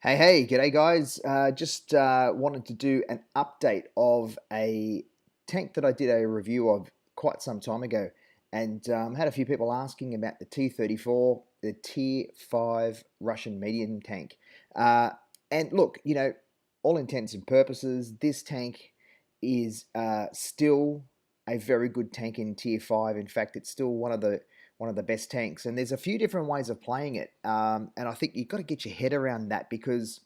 Hey, g'day guys. Just wanted to do an update of a tank that I did a review of quite some time ago, and had a few people asking about the T-34, the Tier 5 Russian medium tank. Uh, and look, all intents and purposes, this tank is still a very good tank in Tier 5. In fact, it's still one of the best tanks. And there's a few different ways of playing it. And I think you've got to get your head around that, because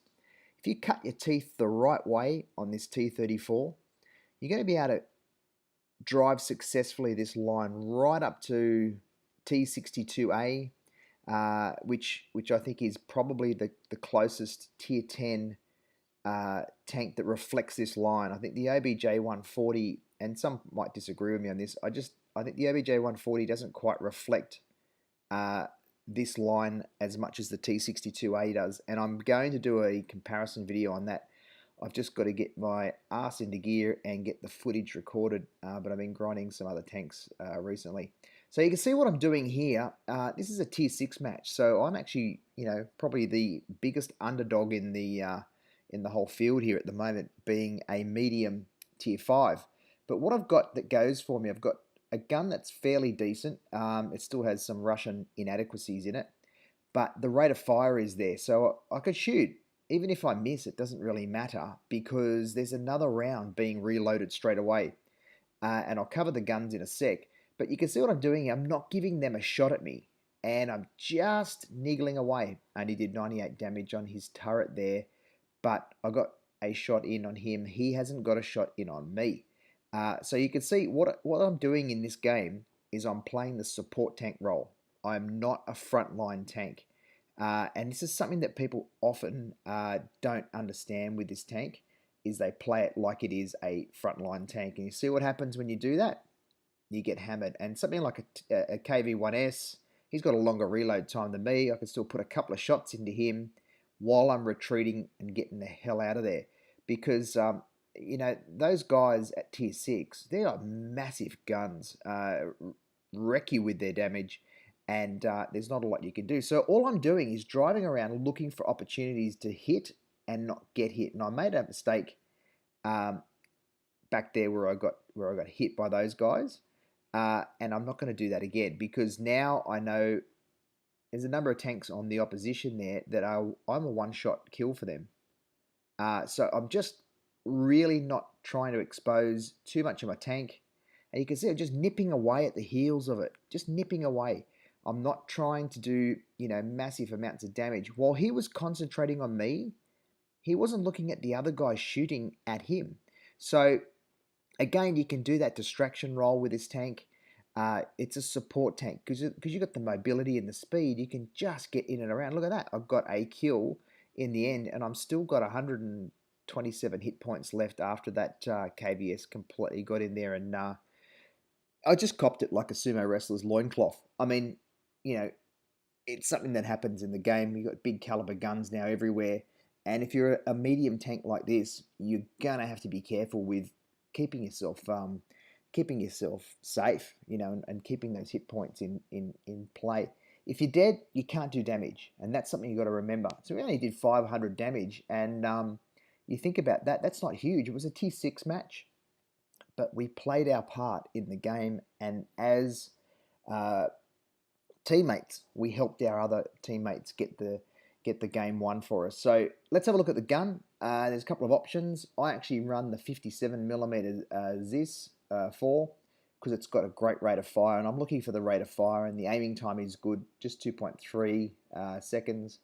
if you cut your teeth the right way on this T-34, you're going to be able to drive successfully this line right up to T-62A, which I think is probably the closest Tier 10 tank that reflects this line. I think the OBJ 140, and some might disagree with me on this, I think the OBJ 140 doesn't quite reflect uh, this line as much as the T62A does, and I'm going to do a comparison video on that. I've just got to get my ass into gear and get the footage recorded, but I've been grinding some other tanks recently. So you can see what I'm doing here. This is a Tier 6 match, so I'm actually, probably the biggest underdog in the whole field here at the moment, being a medium Tier 5. But what I've got that goes for me, I've got a gun that's fairly decent. It still has some Russian inadequacies in it, but the rate of fire is there, so I could shoot. Even if I miss, it doesn't really matter, because there's another round being reloaded straight away. And I'll cover the guns in a sec. But you can see what I'm doing here. I'm not giving them a shot at me, and I'm just niggling away. I only did 98 damage on his turret there, but I got a shot in on him. He hasn't got a shot in on me. So you can see what I'm doing in this game is I'm playing the support tank role. I'm not a frontline tank. And this is something that people often don't understand with this tank, is they play it like it is a frontline tank. And you see what happens when you do that? You get hammered. And something like a KV-1S, he's got a longer reload time than me. I can still put a couple of shots into him while I'm retreating and getting the hell out of there. Because, those guys at Tier 6, they're like massive guns, wreck you with their damage, and there's not a lot you can do. So all I'm doing is driving around looking for opportunities to hit and not get hit. And I made a mistake back there where I got hit by those guys, and I'm not going to do that again, because now I know there's a number of tanks on the opposition there that I'm a one-shot kill for them. So I'm just really not trying to expose too much of my tank. And you can see I'm just nipping away at the heels of it, just nipping away. I'm not trying to do, massive amounts of damage. While he was concentrating on me, he wasn't looking at the other guy shooting at him. So again, you can do that distraction role with this tank. It's a support tank, because you've got the mobility and the speed. You can just get in and around. Look at that. I've got a kill in the end, and I'm still got 127 hit points left after that KVS completely got in there, and I just copped it like a sumo wrestler's loincloth. I mean, it's something that happens in the game. You've got big caliber guns now everywhere, and if you're a medium tank like this, you're gonna have to be careful with keeping yourself safe, and keeping those hit points in play. If you're dead, you can't do damage, and that's something you've got to remember. So we only did 500 damage, and you think about that, that's not huge. It was a T6 match, but we played our part in the game, and as teammates, we helped our other teammates get the game won for us. So let's have a look at the gun. There's a couple of options. I actually run the 57mm Zis 4, because it's got a great rate of fire, and I'm looking for the rate of fire, and the aiming time is good, just 2.3 seconds,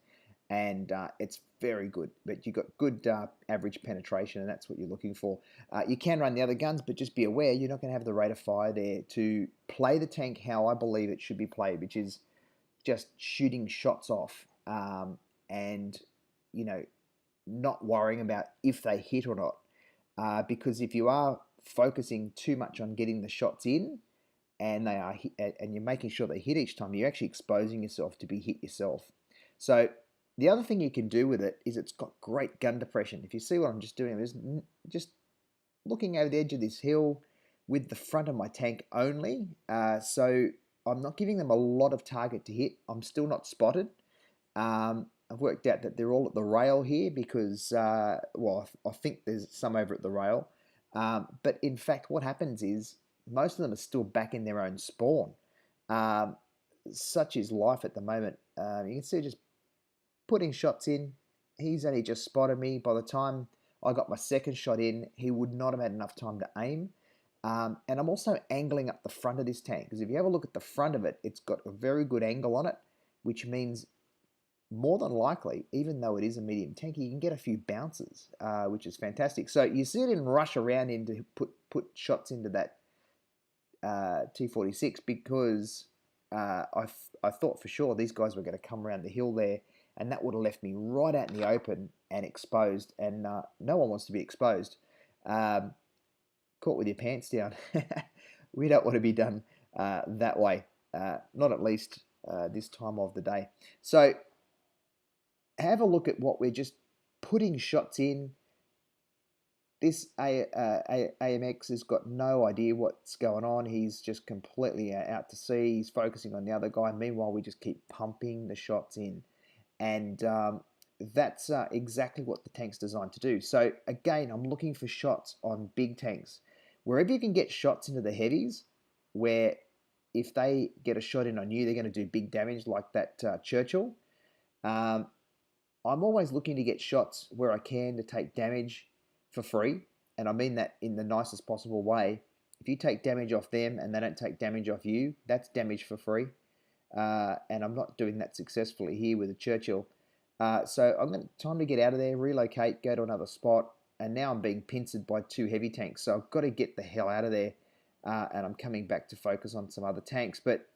and it's very good. But you've got good average penetration, and that's what you're looking for. You can run the other guns, but just be aware you're not going to have the rate of fire there to play the tank how I believe it should be played, which is just shooting shots off, and not worrying about if they hit or not, because if you are focusing too much on getting the shots in, and you're making sure they hit each time, you're actually exposing yourself to be hit yourself. So the other thing you can do with it is it's got great gun depression. If you see what I'm just doing, I'm just looking over the edge of this hill with the front of my tank only, so I'm not giving them a lot of target to hit. I'm still not spotted. I'm I've worked out that they're all at the rail here because, well, I think there's some over at the rail. But in fact, what happens is most of them are still back in their own spawn. Um, Such is life at the moment. You can see just putting shots in. He's only just spotted me. By the time I got my second shot in, he would not have had enough time to aim. And I'm also angling up the front of this tank because if you have a look at the front of it, it's got a very good angle on it, which means more than likely, even though it is a medium tank, you can get a few bounces, which is fantastic. So you see it in rush around into put shots into that T-46 because I thought for sure these guys were going to come around the hill there, and that would have left me right out in the open and exposed, and no one wants to be exposed. Caught with your pants down. We don't want to be done that way, not at least this time of the day. So have a look at what we're just putting shots in. This AMX has got no idea what's going on. He's just completely out to sea. He's focusing on the other guy. Meanwhile, we just keep pumping the shots in. And that's exactly what the tank's designed to do. So again, I'm looking for shots on big tanks. Wherever you can get shots into the heavies, where if they get a shot in on you, they're going to do big damage like that Churchill. I'm always looking to get shots where I can to take damage for free, and I mean that in the nicest possible way. If you take damage off them and they don't take damage off you, that's damage for free. And I'm not doing that successfully here with a Churchill. So I'm going time to get out of there, relocate, go to another spot, and now I'm being pincered by two heavy tanks. So I've got to get the hell out of there, and I'm coming back to focus on some other tanks. But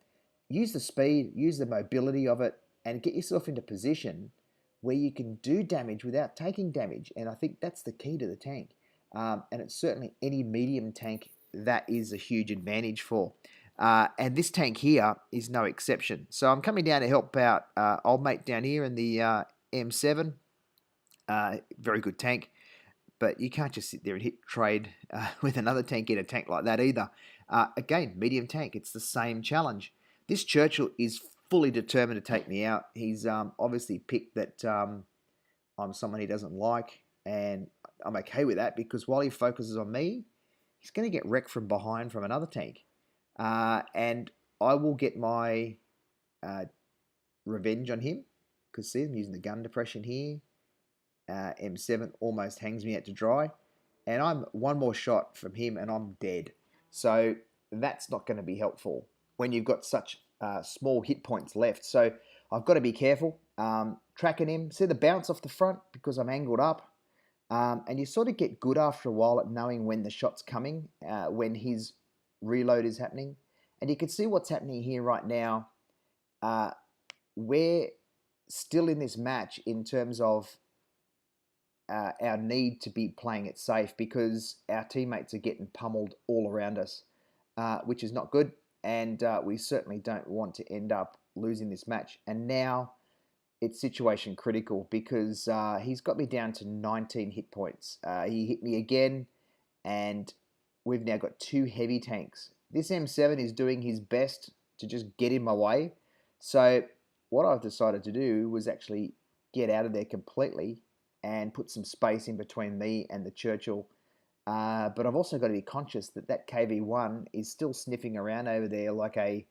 use the speed, use the mobility of it, and get yourself into position where you can do damage without taking damage. And I think that's the key to the tank. And it's certainly any medium tank that is a huge advantage for. And this tank here is no exception. So I'm coming down to help out old mate down here in the M7. Very good tank. But you can't just sit there and hit trade with another tank in a tank like that either. Again, medium tank, it's the same challenge. This Churchill is fully determined to take me out. He's obviously picked that I'm someone he doesn't like, and I'm okay with that because while he focuses on me, he's going to get wrecked from behind from another tank. And I will get my revenge on him because see, I'm using the gun depression here. M7 almost hangs me out to dry, and I'm one more shot from him and I'm dead. So that's not going to be helpful when you've got such small hit points left. So I've got to be careful. Tracking him, see the bounce off the front because I'm angled up. And you sort of get good after a while at knowing when the shot's coming, when his reload is happening. And you can see what's happening here right now. We're still in this match in terms of our need to be playing it safe because our teammates are getting pummeled all around us, which is not good. And we certainly don't want to end up losing this match. And now it's situation critical because he's got me down to 19 hit points. He hit me again, and we've now got two heavy tanks. This M7 is doing his best to just get in my way. So what I've decided to do was actually get out of there completely and put some space in between me and the Churchill. But I've also got to be conscious that that KV-1 is still sniffing around over there like a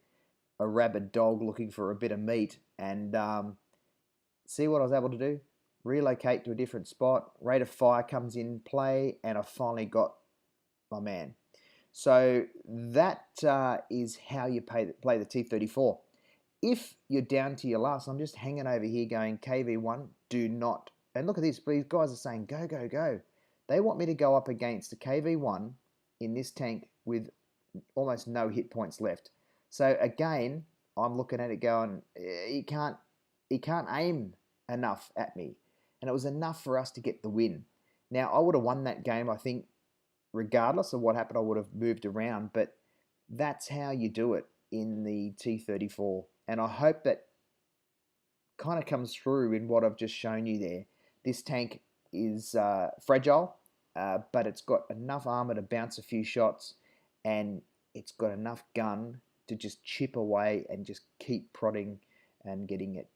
rabid dog looking for a bit of meat. And see what I was able to do? Relocate to a different spot. Rate of fire comes in play, and I finally got my man. So that is how you play the T-34. If you're down to your last, I'm just hanging over here going, KV-1, do not. And look at this, these guys are saying, go, go, go. They want me to go up against a KV-1 in this tank with almost no hit points left. So again, I'm looking at it going, he can't aim enough at me. And it was enough for us to get the win. Now, I would have won that game, I think, regardless of what happened. I would have moved around, but that's how you do it in the T-34. And I hope that kind of comes through in what I've just shown you there. This tank is fragile, but it's got enough armor to bounce a few shots, and it's got enough gun to just chip away and just keep prodding and getting it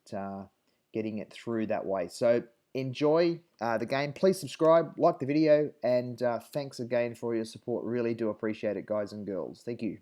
getting it through that way. So enjoy the game. Please subscribe, like the video, and thanks again for your support. Really do appreciate it, guys and girls. Thank you.